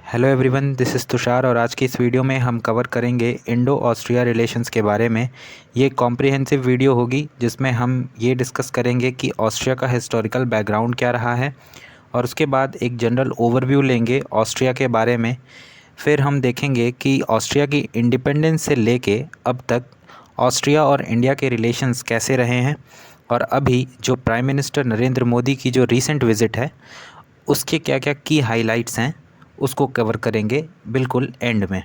Hello everyone, this is Tushar और आज की इस वीडियो में हम कवर करेंगे इंडो ऑस्ट्रिया रिलेशंस के बारे में। ये कॉम्प्रिहेंसिव वीडियो होगी जिसमें हम ये डिस्कस करेंगे कि ऑस्ट्रिया का हिस्टोरिकल बैकग्राउंड क्या रहा है और उसके बाद एक जनरल ओवरव्यू लेंगे ऑस्ट्रिया के बारे में। फिर हम देखेंगे कि ऑस्ट्रिया की इंडिपेंडेंस से लेके अब तक ऑस्ट्रिया और इंडिया के रिलेशंस कैसे रहे हैं और अभी जो प्राइम मिनिस्टर नरेंद्र मोदी की जो रीसेंट विज़िट है उसके क्या क्या की हाइलाइट्स हैं उसको कवर करेंगे बिल्कुल एंड में।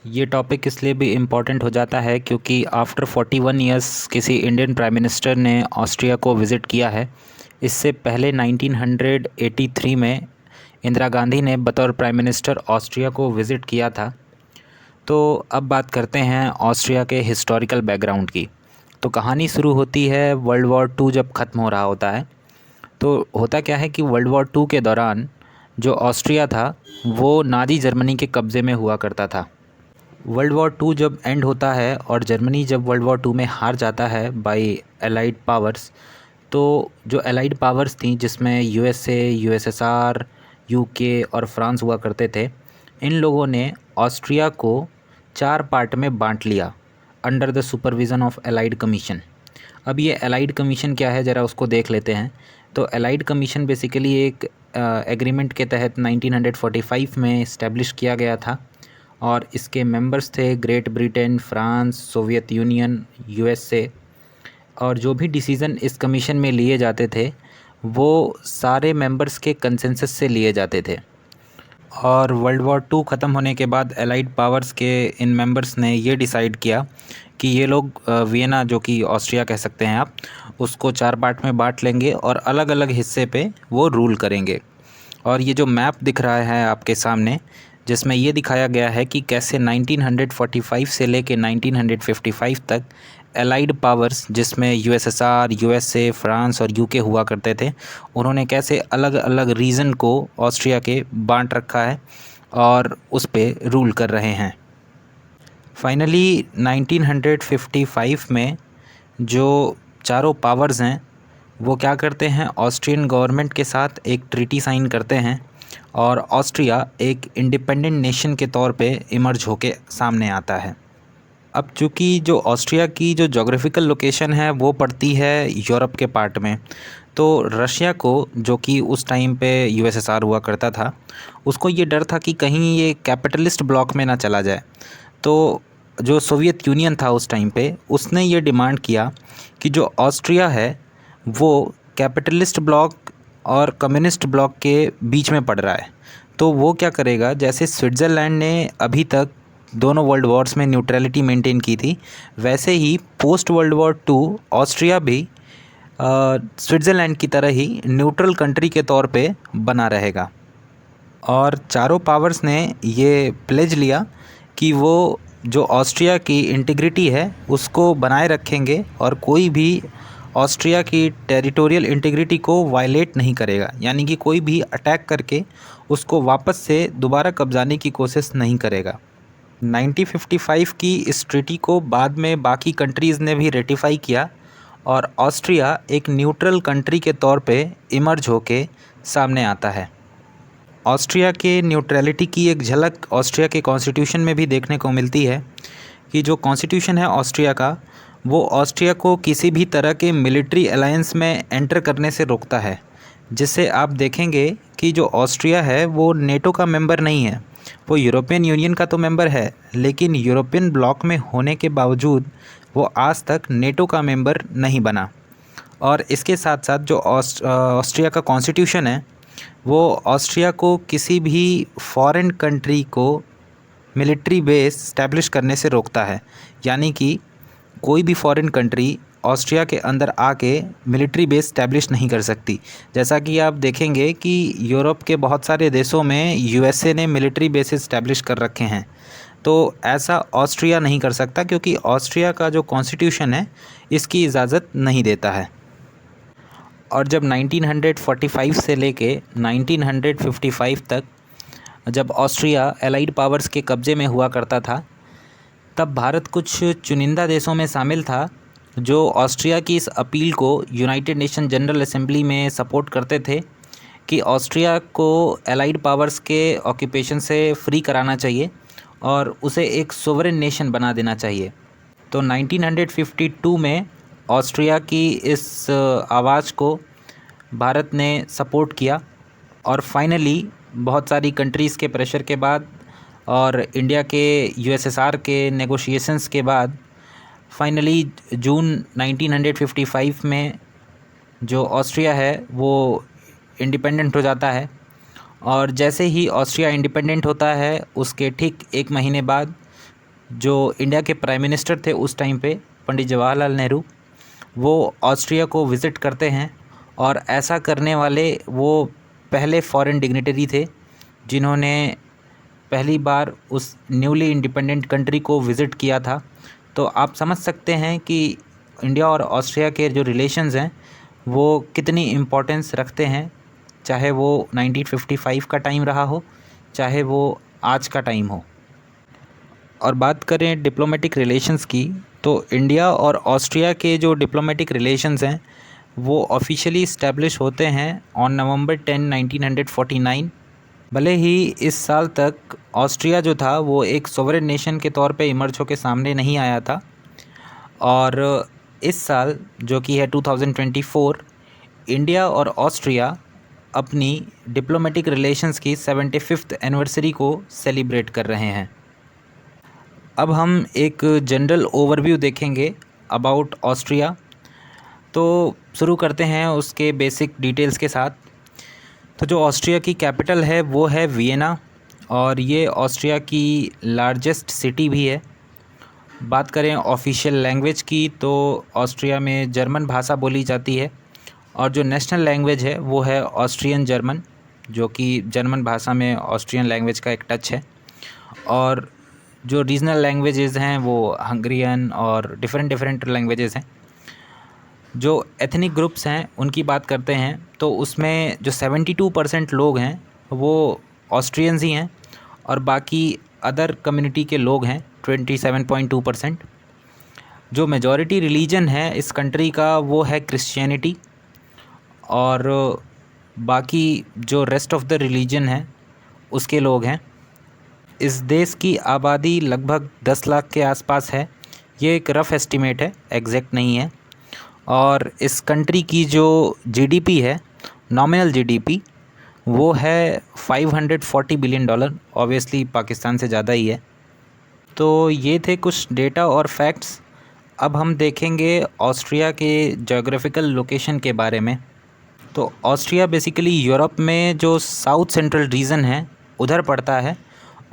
ये टॉपिक इसलिए भी इम्पॉर्टेंट हो जाता है क्योंकि आफ्टर 41 ईयर्स किसी इंडियन प्राइम मिनिस्टर ने ऑस्ट्रिया को विज़िट किया है। इससे पहले 1983 में इंदिरा गांधी ने बतौर प्राइम मिनिस्टर ऑस्ट्रिया को विज़िट किया था। तो अब बात करते हैं ऑस्ट्रिया के हिस्टोरिकल बैकग्राउंड की। तो कहानी शुरू होती है वर्ल्ड वॉर 2 जब ख़त्म हो रहा होता है। तो होता क्या है कि वर्ल्ड वॉर 2 के दौरान जो ऑस्ट्रिया था वो नाज़ी जर्मनी के कब्ज़े में हुआ करता था। वर्ल्ड वॉर 2 जब एंड होता है और जर्मनी जब वर्ल्ड वॉर 2 में हार जाता है बाय एलाइड पावर्स, तो जो एलाइड पावर्स थी जिसमें यूएसए, यूएसएसआर, यूके और फ्रांस हुआ करते थे, इन लोगों ने ऑस्ट्रिया को 4 पार्ट में बांट लिया under the supervision of allied commission. अब ये एलाइड कमीशन क्या है ज़रा उसको देख लेते हैं। तो एलाइड कमीशन बेसिकली एक एग्रीमेंट के तहत 1945 में इस्टेब्लिश किया गया था और इसके मेंबर्स थे great Britain, France, Soviet union, USA. और जो भी डिसीज़न इस कमीशन में लिए जाते थे वो सारे मेंबर्स के कंसेंसस से लिए जाते थे। और वर्ल्ड वॉर 2 ख़त्म होने के बाद एलाइड पावर्स के इन मेंबर्स ने ये डिसाइड किया कि ये लोग वियना, जो कि ऑस्ट्रिया कह सकते हैं आप, उसको 4 पार्ट में बांट लेंगे और अलग अलग हिस्से पे वो रूल करेंगे। और ये जो मैप दिख रहा है आपके सामने, जिसमें ये दिखाया गया है कि कैसे 1945 से लेके 1955 तक एलाइड पावर्स, जिसमें यूएसएसआर, यूएसए, फ्रांस और यूके हुआ करते थे, उन्होंने कैसे अलग अलग रीजन को ऑस्ट्रिया के बांट रखा है और उस पे रूल कर रहे हैं। फाइनली 1955 में जो चारों पावर्स हैं वो क्या करते हैं, ऑस्ट्रियन गवर्नमेंट के साथ एक ट्रीटी साइन करते हैं और ऑस्ट्रिया एक इंडिपेंडेंट नेशन के तौर पे इमर्ज होके सामने आता है। अब चूँकि जो ऑस्ट्रिया की जो जोग्राफिकल लोकेशन है वो पड़ती है यूरोप के पार्ट में, तो रशिया को, जो कि उस टाइम पे यूएसएसआर हुआ करता था, उसको ये डर था कि कहीं ये कैपिटलिस्ट ब्लॉक में ना चला जाए। तो जो सोवियत यूनियन था उस टाइम पे, उसने ये डिमांड किया कि जो ऑस्ट्रिया है वो कैपिटलिस्ट ब्लॉक और कम्युनिस्ट ब्लॉक के बीच में पड़ रहा है। तो वो क्या करेगा, जैसे स्विट्ज़रलैंड ने अभी तक दोनों वर्ल्ड वॉर्स में न्यूट्रलिटी मेंटेन की थी, वैसे ही पोस्ट वर्ल्ड वॉर 2 ऑस्ट्रिया भी स्विट्ज़रलैंड की तरह ही न्यूट्रल कंट्री के तौर पे बना रहेगा। और चारों पावर्स ने ये प्लेज लिया कि वो जो ऑस्ट्रिया की इंटीग्रिटी है उसको बनाए रखेंगे और कोई भी ऑस्ट्रिया की टेरिटोरियल इंटीग्रिटी को वायलेट नहीं करेगा, यानी कि कोई भी अटैक करके उसको वापस से दोबारा कब्जाने की कोशिश नहीं करेगा। 1955 की इस ट्रीटी को बाद में बाकी कंट्रीज़ ने भी रेटिफाई किया और ऑस्ट्रिया एक न्यूट्रल कंट्री के तौर पे इमर्ज होके सामने आता है। ऑस्ट्रिया के न्यूट्रलिटी की एक झलक ऑस्ट्रिया के कॉन्स्टिट्यूशन में भी देखने को मिलती है कि जो कॉन्स्टिट्यूशन है ऑस्ट्रिया का, वो ऑस्ट्रिया को किसी भी तरह के मिलिट्री अलायंस में एंटर करने से रोकता है। जिससे आप देखेंगे कि जो ऑस्ट्रिया है वो नेटो का मेंबर नहीं है, वो यूरोपियन यूनियन का तो मेंबर है, लेकिन यूरोपियन ब्लॉक में होने के बावजूद वो आज तक नेटो का मेंबर नहीं बना। और इसके साथ साथ जो ऑस्ट्रिया का कॉन्स्टिट्यूशन है वो ऑस्ट्रिया को किसी भी फॉरेन कंट्री को मिलिट्री बेस इस्टेब्लिश करने से रोकता है, यानी कि कोई भी फॉरेन कंट्री ऑस्ट्रिया के अंदर आके मिलिट्री बेस इस्टेब्लिश नहीं कर सकती। जैसा कि आप देखेंगे कि यूरोप के बहुत सारे देशों में यूएसए ने मिलिट्री बेसिस इस्टेब्लिश कर रखे हैं, तो ऐसा ऑस्ट्रिया नहीं कर सकता क्योंकि ऑस्ट्रिया का जो कॉन्स्टिट्यूशन है इसकी इजाज़त नहीं देता है। और जब 1945 से लेके 1955 तक जब ऑस्ट्रिया एलाइड पावर्स के कब्ज़े में हुआ करता था, तब भारत कुछ चुनिंदा देशों में शामिल था जो ऑस्ट्रिया की इस अपील को यूनाइटेड नेशन जनरल असेंबली में सपोर्ट करते थे कि ऑस्ट्रिया को एलाइड पावर्स के ऑक्यूपेशन से फ्री कराना चाहिए और उसे एक सोवरेन नेशन बना देना चाहिए। तो 1952 में ऑस्ट्रिया की इस आवाज़ को भारत ने सपोर्ट किया और फाइनली बहुत सारी कंट्रीज़ के प्रेशर के बाद और इंडिया के यूएसएसआर के नेगोशिएशंस के बाद फाइनली जून 1955 में जो ऑस्ट्रिया है वो इंडिपेंडेंट हो जाता है। और जैसे ही ऑस्ट्रिया इंडिपेंडेंट होता है उसके ठीक एक महीने बाद जो इंडिया के प्राइम मिनिस्टर थे उस टाइम पे पंडित जवाहरलाल नेहरू, वो ऑस्ट्रिया को विज़िट करते हैं और ऐसा करने वाले वो पहले फॉरेन डिग्निटरी थे जिन्होंने पहली बार उस न्यूली इंडिपेंडेंट कंट्री को विज़िट किया था। तो आप समझ सकते हैं कि इंडिया और ऑस्ट्रिया के जो रिलेशंस हैं वो कितनी इम्पोर्टेंस रखते हैं, चाहे वो 1955 का टाइम रहा हो, चाहे वो आज का टाइम हो। और बात करें डिप्लोमेटिक रिलेशंस की, तो इंडिया और ऑस्ट्रिया के जो डिप्लोमेटिक रिलेशंस हैं वो ऑफिशियली इस्टेब्लिश होते हैं ऑन नवंबर 10, 1949। भले ही इस साल तक ऑस्ट्रिया जो था वो एक सोवरेन नेशन के तौर पे इमर्ज होकर सामने नहीं आया था, और इस साल जो कि है 2024, इंडिया और ऑस्ट्रिया अपनी डिप्लोमेटिक रिलेशंस की 75th एनिवर्सरी को सेलिब्रेट कर रहे हैं। अब हम एक जनरल ओवरव्यू देखेंगे अबाउट ऑस्ट्रिया। तो शुरू करते हैं उसके बेसिक डिटेल्स के साथ। तो जो ऑस्ट्रिया की कैपिटल है वो है वियना और ये ऑस्ट्रिया की लार्जेस्ट सिटी भी है। बात करें ऑफिशियल लैंग्वेज की तो ऑस्ट्रिया में जर्मन भाषा बोली जाती है और जो नेशनल लैंग्वेज है वो है ऑस्ट्रियन जर्मन, जो कि जर्मन भाषा में ऑस्ट्रियन लैंग्वेज का एक टच है। और जो रीजनल लैंग्वेजेस हैं वो हंगरियन और डिफरेंट लैंग्वेजेस हैं। जो एथनिक ग्रुप्स हैं उनकी बात करते हैं तो उसमें जो 72% लोग हैं वो ऑस्ट्रियंस ही हैं और बाकी अदर कम्युनिटी के लोग हैं 27.2%। जो मेजॉरिटी रिलीजन है इस कंट्री का वो है क्रिश्चियनिटी, और बाकी जो रेस्ट ऑफ द रिलीजन है उसके लोग हैं। इस देश की आबादी लगभग 10 लाख के आसपास है। ये एक रफ़ एस्टिमेट है, एग्जैक्ट नहीं है। और इस कंट्री की जो जीडीपी है, नॉमिनल जीडीपी, वो है $540 बिलियन। ऑब्वियसली पाकिस्तान से ज़्यादा ही है। तो ये थे कुछ डेटा और फैक्ट्स। अब हम देखेंगे ऑस्ट्रिया के जोग्राफिकल लोकेशन के बारे में। तो ऑस्ट्रिया बेसिकली यूरोप में जो साउथ सेंट्रल रीजन है उधर पड़ता है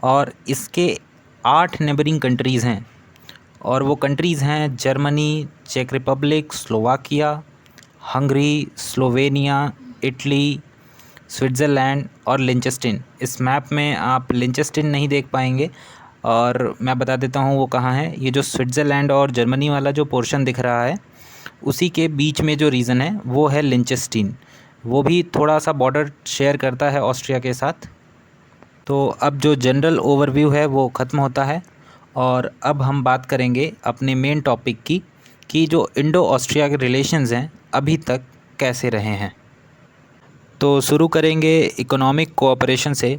और इसके 8 नेबरिंग कंट्रीज़ हैं, और वो कंट्रीज़ हैं जर्मनी, चेक Republic, Slovakia, Hungary, Slovenia, Italy, Switzerland और लिंचेस्टीन। इस मैप में आप लिंचेस्टीन नहीं देख पाएंगे और मैं बता देता हूँ वो कहाँ है। ये जो स्विट्ज़रलैंड और जर्मनी वाला जो पोर्शन दिख रहा है उसी के बीच में जो रीजन है वो है लिंचेस्टीन। वो भी थोड़ा सा बॉर्डर शेयर करता है ऑस्ट्रिया के साथ। तो अब जो जनरल ओवरव्यू है वो ख़त्म होता है और अब हम बात करेंगे अपने मेन टॉपिक की कि जो इंडो ऑस्ट्रिया के रिलेशंस हैं अभी तक कैसे रहे हैं। तो शुरू करेंगे इकोनॉमिक कोऑपरेशन से।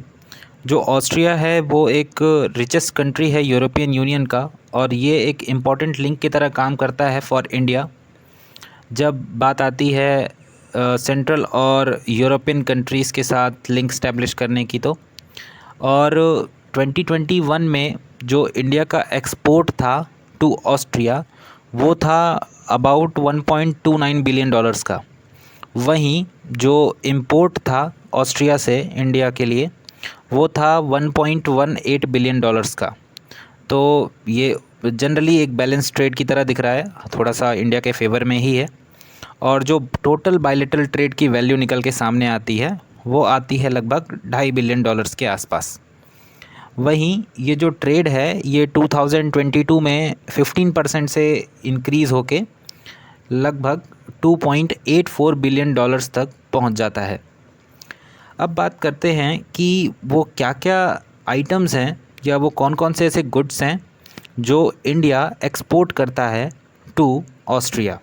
जो ऑस्ट्रिया है वो एक रिचेस्ट कंट्री है यूरोपियन यूनियन का, और ये एक इम्पॉर्टेंट लिंक की तरह काम करता है फॉर इंडिया जब बात आती है सेंट्रल और यूरोपियन कंट्रीज़ के साथ लिंक स्टैब्लिश करने की। तो और 2021 में जो इंडिया का एक्सपोर्ट था टू ऑस्ट्रिया वो था अबाउट $1.29 बिलियन का। वहीं जो इंपोर्ट था ऑस्ट्रिया से इंडिया के लिए वो था $1.18 बिलियन का। तो ये जनरली एक बैलेंस ट्रेड की तरह दिख रहा है, थोड़ा सा इंडिया के फेवर में ही है। और जो टोटल बायलैटरल ट्रेड की वैल्यू निकल के सामने आती है वो आती है लगभग $2.5 बिलियन के आसपास। वहीं ये जो ट्रेड है ये 2022 में 15% से इंक्रीज़ होके लगभग $2.84 बिलियन तक पहुंच जाता है। अब बात करते हैं कि वो क्या क्या आइटम्स हैं या वो कौन कौन से ऐसे गुड्स हैं जो इंडिया एक्सपोर्ट करता है टू ऑस्ट्रिया।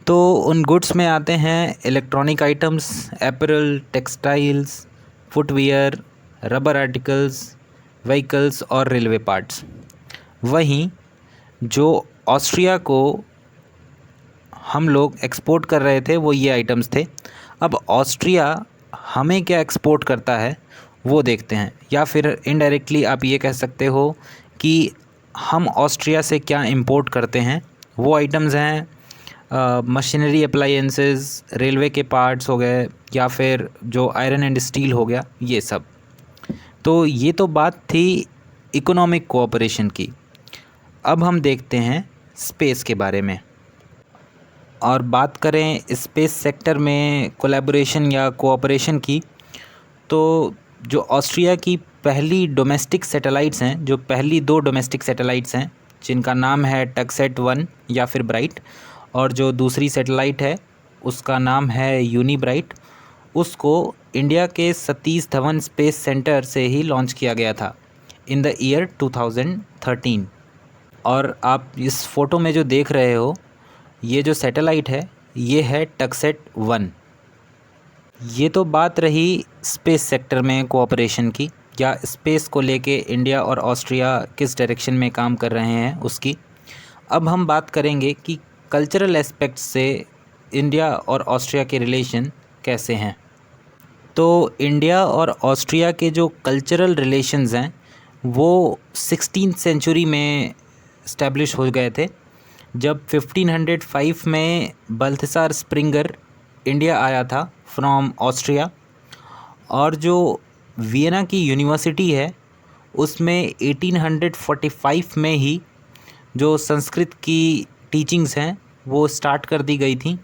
तो उन गुड्स में आते हैं electronic items, apparel, textiles, footwear, rubber articles, vehicles और रेलवे पार्ट्स। वहीं जो ऑस्ट्रिया को हम लोग एक्सपोर्ट कर रहे थे वो ये आइटम्स थे। अब ऑस्ट्रिया हमें क्या एक्सपोर्ट करता है वो देखते हैं, या फिर इनडायरेक्टली आप ये कह सकते हो कि हम ऑस्ट्रिया से क्या इंपोर्ट करते हैं। वो आइटम्स हैं मशीनरी अप्लायंसेस, रेलवे के पार्ट्स हो गए, या फिर जो आयरन एंड स्टील हो गया, ये सब। तो ये तो बात थी इकोनॉमिक कोऑपरेशन की। अब हम देखते हैं स्पेस के बारे में, और बात करें स्पेस सेक्टर में कोलैबोरेशन या कोऑपरेशन की। तो जो ऑस्ट्रिया की पहली डोमेस्टिक सैटेलाइट्स हैं, जो पहली 2 डोमेस्टिक सैटेलाइट्स हैं जिनका नाम है टगसेट 1 या फिर ब्राइट, और जो दूसरी सैटेलाइट है उसका नाम है यूनिब्राइट, उसको इंडिया के सतीश धवन स्पेस सेंटर से ही लॉन्च किया गया था इन द ईयर 2013। और आप इस फ़ोटो में जो देख रहे हो, ये जो सैटेलाइट है ये है टगसेट 1। ये तो बात रही स्पेस सेक्टर में कोऑपरेशन की, या स्पेस को लेके इंडिया और ऑस्ट्रिया किस डायरेक्शन में काम कर रहे हैं उसकी। अब हम बात करेंगे कि कल्चरल एस्पेक्ट्स से इंडिया और ऑस्ट्रिया के रिलेशन कैसे हैं। तो इंडिया और ऑस्ट्रिया के जो कल्चरल रिलेशंस हैं वो 16th सेंचुरी में इस्टेब्लिश हो गए थे, जब 1505 में बल्थसार स्प्रिंगर इंडिया आया था फ्रॉम ऑस्ट्रिया। और जो वियना की यूनिवर्सिटी है उसमें 1845 में ही जो संस्कृत की टीचिंग्स हैं वो स्टार्ट कर दी गई थी।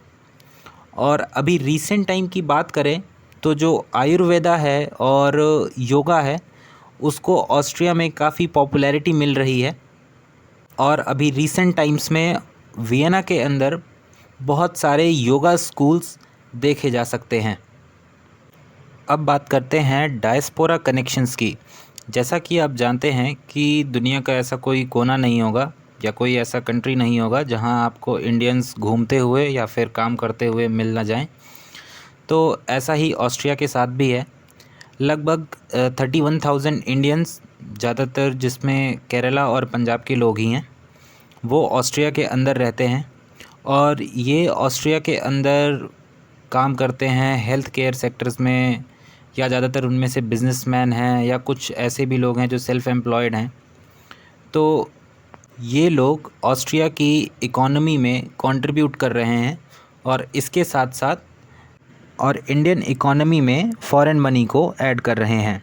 और अभी रीसेंट टाइम की बात करें तो जो आयुर्वेदा है और योगा है उसको ऑस्ट्रिया में काफ़ी पॉपुलैरिटी मिल रही है। और अभी रीसेंट टाइम्स में वियना के अंदर बहुत सारे योगा स्कूल्स देखे जा सकते हैं। अब बात करते हैं डायस्पोरा कनेक्शंस की। जैसा कि आप जानते हैं कि दुनिया का ऐसा कोई कोना नहीं होगा या कोई ऐसा कंट्री नहीं होगा जहां आपको इंडियंस घूमते हुए या फिर काम करते हुए मिल ना जाएं। तो ऐसा ही ऑस्ट्रिया के साथ भी है। लगभग 31,000 इंडियंस, ज़्यादातर जिसमें केरला और पंजाब के लोग ही हैं, वो ऑस्ट्रिया के अंदर रहते हैं। और ये ऑस्ट्रिया के अंदर काम करते हैं हेल्थ केयर सेक्टर्स में, या ज़्यादातर उनमें से बिजनेसमैन हैं या कुछ ऐसे भी लोग हैं जो सेल्फ़ एम्प्लॉयड हैं। तो ये लोग ऑस्ट्रिया की इकॉनमी में कंट्रीब्यूट कर रहे हैं, और इसके साथ साथ और इंडियन इकॉनमी में फॉरेन मनी को ऐड कर रहे हैं।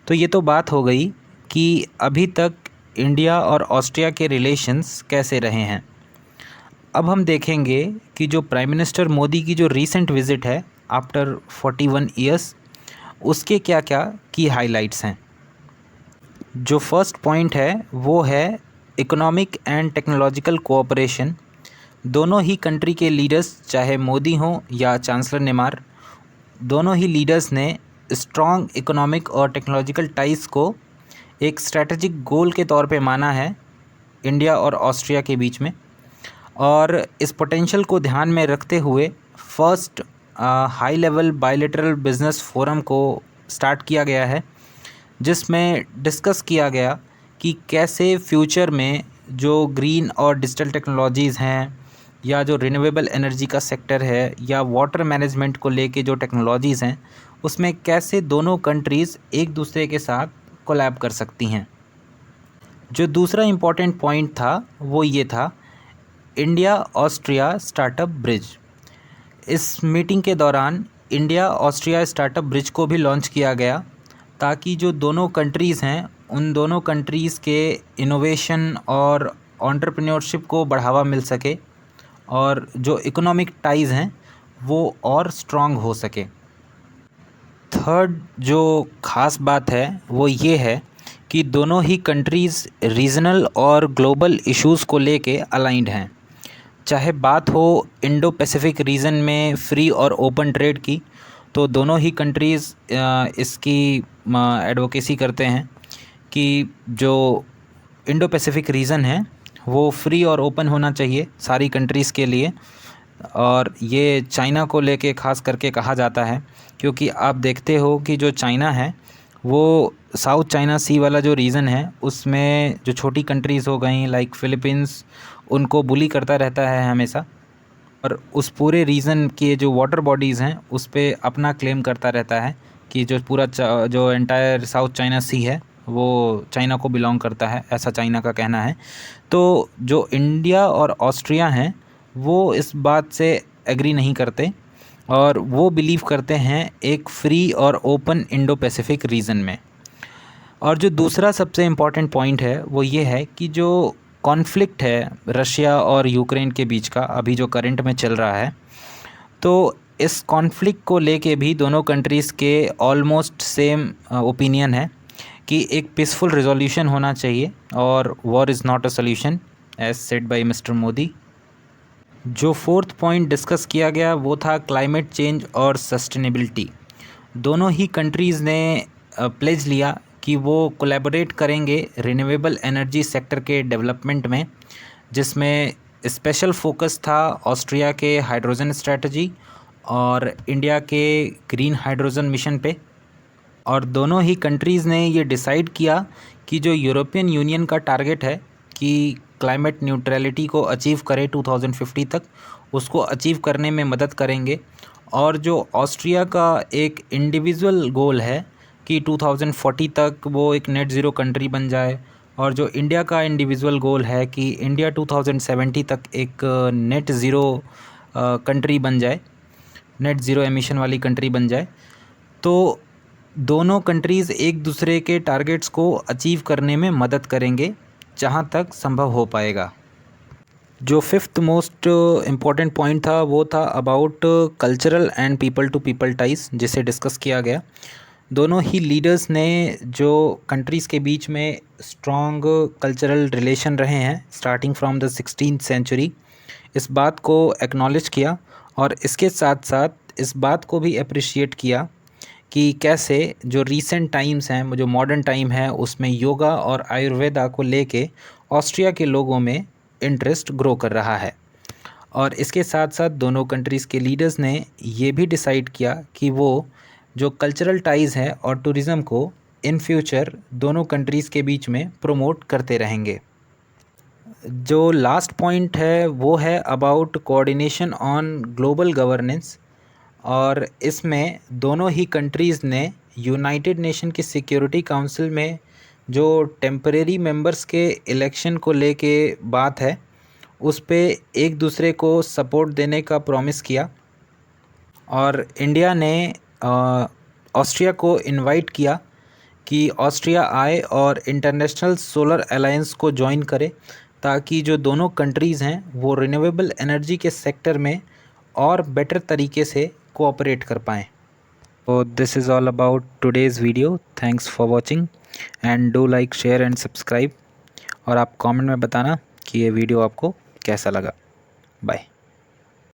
तो ये तो बात हो गई कि अभी तक इंडिया और ऑस्ट्रिया के रिलेशंस कैसे रहे हैं। अब हम देखेंगे कि जो प्राइम मिनिस्टर मोदी की जो रीसेंट विज़िट है आफ्टर 41 ईयर्स, उसके क्या क्या की हाइलाइट्स हैं। जो फर्स्ट पॉइंट है वो है इकोनॉमिक एंड टेक्नोलॉजिकल कोऑपरेशन। दोनों ही कंट्री के लीडर्स, चाहे मोदी हों या चांसलर नेमार, दोनों ही लीडर्स ने स्ट्रॉन्ग इकोनॉमिक और टेक्नोलॉजिकल टाइज को एक स्ट्रैटेजिक गोल के तौर पे माना है इंडिया और ऑस्ट्रिया के बीच में। और इस पोटेंशियल को ध्यान में रखते हुए first high level bilateral business forum को स्टार्ट किया गया है, जिसमें डिस्कस किया गया कि कैसे फ्यूचर में जो ग्रीन और डिजिटल टेक्नोलॉजीज़ हैं, या जो रिन्यूएबल एनर्जी का सेक्टर है, या वाटर मैनेजमेंट को लेके जो टेक्नोलॉजीज़ हैं, उसमें कैसे दोनों कंट्रीज़ एक दूसरे के साथ कोलैब कर सकती हैं। जो दूसरा इम्पॉर्टेंट पॉइंट था वो ये था इंडिया ऑस्ट्रिया स्टार्टअप ब्रिज। इस मीटिंग के दौरान इंडिया ऑस्ट्रिया स्टार्टअप ब्रिज को भी लॉन्च किया गया, ताकि जो दोनों कंट्रीज़ हैं उन दोनों कंट्रीज़ के इनोवेशन और एंटरप्रेन्योरशिप को बढ़ावा मिल सके, और जो इकोनॉमिक टाइज़ हैं वो और स्ट्रॉन्ग हो सके। थर्ड जो ख़ास बात है वो ये है कि दोनों ही कंट्रीज़ रीजनल और ग्लोबल इश्यूज़ को लेके अलाइंड हैं। चाहे बात हो इंडो पैसिफिक रीजन में फ्री और ओपन ट्रेड की, तो दोनों ही कंट्रीज़ इसकी एडवोकेसी करते हैं कि जो इंडो पैसिफिक रीजन है वो फ्री और ओपन होना चाहिए सारी कंट्रीज़ के लिए। और ये चाइना को लेके ख़ास करके कहा जाता है, क्योंकि आप देखते हो कि जो चाइना है वो साउथ चाइना सी वाला जो रीजन है उसमें जो छोटी कंट्रीज़ हो गई लाइक फ़िलीपींस, उनको बुली करता रहता है हमेशा, और उस पूरे रीजन के जो वाटर बॉडीज़ हैं उस पे अपना क्लेम करता रहता है कि जो पूरा जो एंटायर साउथ चाइना सी है वो चाइना को बिलोंग करता है, ऐसा चाइना का कहना है। तो जो इंडिया और ऑस्ट्रिया हैं वो इस बात से एग्री नहीं करते, और वो बिलीव करते हैं एक फ्री और ओपन इंडो पैसिफिक रीजन में। और जो दूसरा सबसे इम्पॉर्टेंट पॉइंट है वो ये है कि जो कॉन्फ्लिक्ट है रशिया और यूक्रेन के बीच का अभी जो करंट में चल रहा है, तो इस कॉन्फ्लिक्ट को लेके भी दोनों कंट्रीज़ के ऑलमोस्ट सेम ओपिनियन है कि एक पीसफुल रिजोल्यूशन होना चाहिए और war is not a solution, as said by mister Modi. जो फोर्थ पॉइंट डिस्कस किया गया वो था क्लाइमेट चेंज और सस्टेनेबिलिटी। दोनों ही कंट्रीज़ ने प्लेज लिया कि वो कोलैबोरेट करेंगे रिन्यूएबल एनर्जी सेक्टर के डेवलपमेंट में, जिसमें स्पेशल फोकस था ऑस्ट्रिया के हाइड्रोजन स्ट्रेटजी और इंडिया के ग्रीन हाइड्रोजन मिशन पे। और दोनों ही कंट्रीज़ ने ये डिसाइड किया कि जो यूरोपियन यूनियन का टारगेट है कि क्लाइमेट न्यूट्रलिटी को अचीव करे 2050 तक, उसको अचीव करने में मदद करेंगे। और जो ऑस्ट्रिया का एक इंडिविजुअल गोल है कि 2040 तक वो एक नेट ज़ीरो कंट्री बन जाए, और जो इंडिया का इंडिविजुअल गोल है कि इंडिया 2070 तक एक नेट ज़ीरो कंट्री बन जाए, नेट ज़ीरो एमिशन वाली कंट्री बन जाए। तो दोनों कंट्रीज़ एक दूसरे के टारगेट्स को अचीव करने में मदद करेंगे जहाँ तक संभव हो पाएगा। जो फिफ्थ मोस्ट इम्पॉर्टेंट पॉइंट था वो था about cultural and people to people ties, जिसे डिस्कस किया गया। दोनों ही लीडर्स ने जो कंट्रीज़ के बीच में स्ट्रॉन्ग कल्चरल रिलेशन रहे हैं starting from the 16th century, इस बात को एक्नॉलेज किया, और इसके साथ साथ इस बात को भी अप्रिशिएट किया कि कैसे जो रीसेंट टाइम्स हैं, जो मॉडर्न टाइम है, उसमें योगा और आयुर्वेदा को लेके ऑस्ट्रिया के लोगों में इंटरेस्ट ग्रो कर रहा है। और इसके साथ साथ दोनों कंट्रीज़ के लीडर्स ने ये भी डिसाइड किया कि वो जो कल्चरल टाइज़ है और टूरिज़्म को इन फ्यूचर दोनों कंट्रीज़ के बीच में प्रमोट करते रहेंगे। जो लास्ट पॉइंट है वो है about coordination on global governance, और इसमें दोनों ही कंट्रीज़ ने यूनाइटेड नेशन की सिक्योरिटी काउंसिल में जो टेम्परेरी मेंबर्स के इलेक्शन को लेके बात है उस पे एक दूसरे को सपोर्ट देने का प्रॉमिस किया। और इंडिया ने ऑस्ट्रिया को इनवाइट किया कि ऑस्ट्रिया आए और इंटरनेशनल सोलर अलायंस को ज्वाइन करे, ताकि जो दोनों कंट्रीज़ हैं वो रिन्यूएबल एनर्जी के सेक्टर में और बेटर तरीके से कोऑपरेट कर पाएँ। तो this is all about today's video. Thanks for watching and do like, share and subscribe. और आप कमेंट में बताना कि ये वीडियो आपको कैसा लगा। बाय।